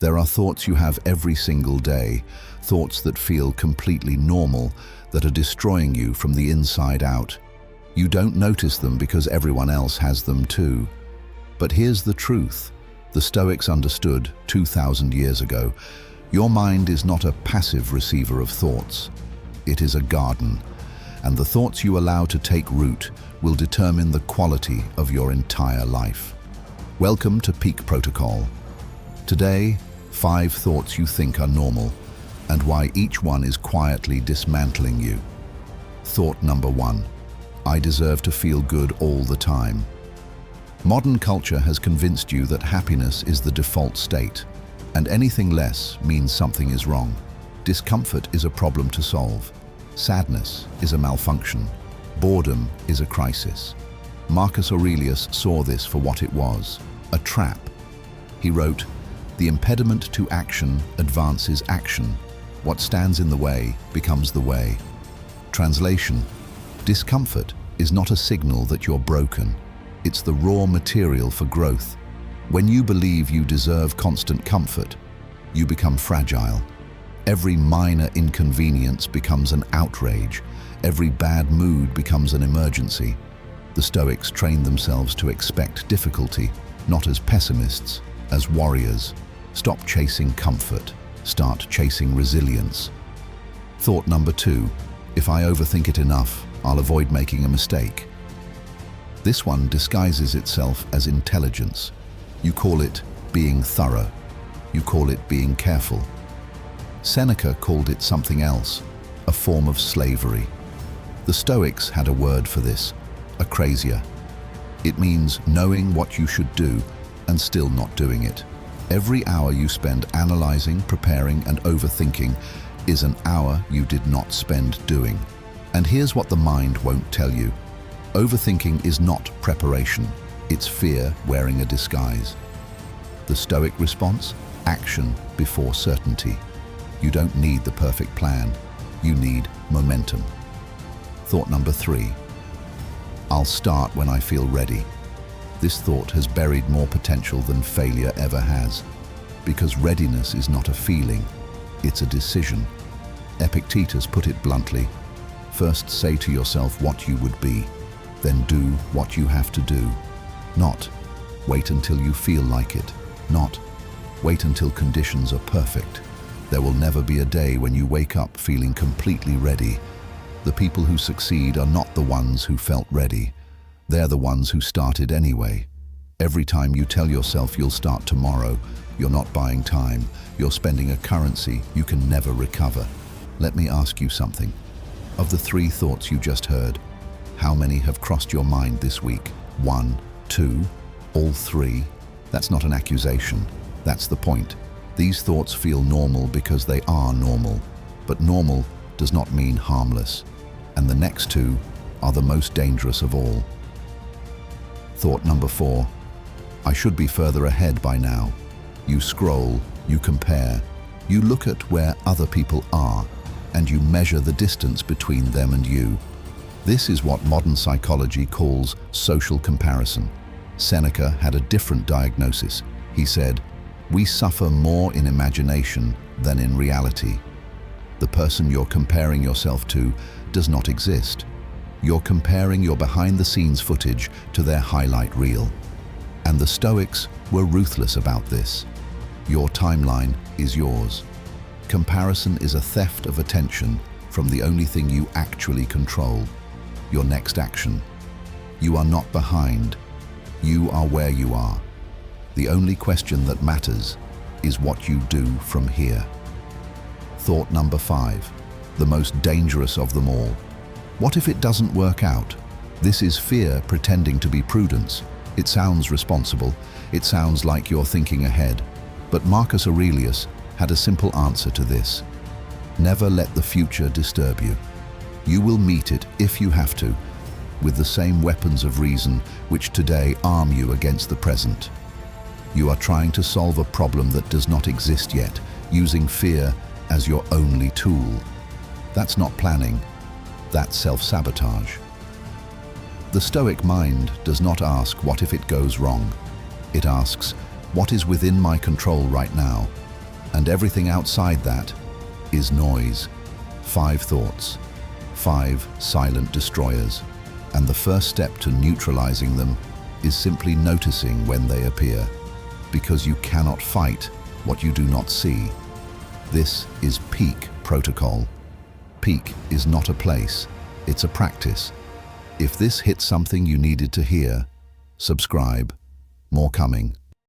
There are thoughts you have every single day, thoughts that feel completely normal, that are destroying you from the inside out. You don't notice them because everyone else has them too. But here's the truth. The Stoics understood 2,000 years ago, your mind is not a passive receiver of thoughts. It is a garden, and the thoughts you allow to take root will determine the quality of your entire life. Welcome to Peak Protocol. Today, 5 thoughts you think are normal, and why each one is quietly dismantling you. Thought number 1. I deserve to feel good all the time. Modern culture has convinced you that happiness is the default state, and anything less means something is wrong. Discomfort is a problem to solve. Sadness is a malfunction. Boredom is a crisis. Marcus Aurelius saw this for what it was, a trap. He wrote, "The impediment to action advances action. What stands in the way becomes the way." Translation: discomfort is not a signal that you're broken. It's the raw material for growth. When you believe you deserve constant comfort, you become fragile. Every minor inconvenience becomes an outrage. Every bad mood becomes an emergency. The Stoics trained themselves to expect difficulty, not as pessimists, as warriors. Stop chasing comfort. Start chasing resilience. Thought number 2. If I overthink it enough, I'll avoid making a mistake. This one disguises itself as intelligence. You call it being thorough. You call it being careful. Seneca called it something else, a form of slavery. The Stoics had a word for this, akrasia. It means knowing what you should do and still not doing it. Every hour you spend analyzing, preparing, and overthinking is an hour you did not spend doing. And here's what the mind won't tell you. Overthinking is not preparation. It's fear wearing a disguise. The Stoic response? Action before certainty. You don't need the perfect plan. You need momentum. Thought number 3. I'll start when I feel ready. This thought has buried more potential than failure ever has. Because readiness is not a feeling, it's a decision. Epictetus put it bluntly, first say to yourself what you would be, then do what you have to do. Not wait until you feel like it. Not wait until conditions are perfect. There will never be a day when you wake up feeling completely ready. The people who succeed are not the ones who felt ready. They're the ones who started anyway. Every time you tell yourself you'll start tomorrow, you're not buying time. You're spending a currency you can never recover. Let me ask you something. Of the 3 thoughts you just heard, how many have crossed your mind this week? 1, 2, all 3? That's not an accusation. That's the point. These thoughts feel normal because they are normal. But normal does not mean harmless. And the next 2 are the most dangerous of all. Thought number 4. I should be further ahead by now. You scroll, you compare, you look at where other people are, and you measure the distance between them and you. This is what modern psychology calls social comparison. Seneca had a different diagnosis. He said, "We suffer more in imagination than in reality." The person you're comparing yourself to does not exist. You're comparing your behind-the-scenes footage to their highlight reel. And the Stoics were ruthless about this. Your timeline is yours. Comparison is a theft of attention from the only thing you actually control, your next action. You are not behind. You are where you are. The only question that matters is what you do from here. Thought number 5, the most dangerous of them all. What if it doesn't work out? This is fear pretending to be prudence. It sounds responsible. It sounds like you're thinking ahead. But Marcus Aurelius had a simple answer to this. Never let the future disturb you. You will meet it, if you have to, with the same weapons of reason which today arm you against the present. You are trying to solve a problem that does not exist yet, using fear as your only tool. That's not planning. That's self-sabotage. The Stoic mind does not ask, what if it goes wrong? It asks, what is within my control right now? And everything outside that is noise. 5 thoughts, 5 silent destroyers. And the first step to neutralizing them is simply noticing when they appear, because you cannot fight what you do not see. This is peak protocol. Peak is not a place, it's a practice. If this hit something you needed to hear, subscribe. More coming.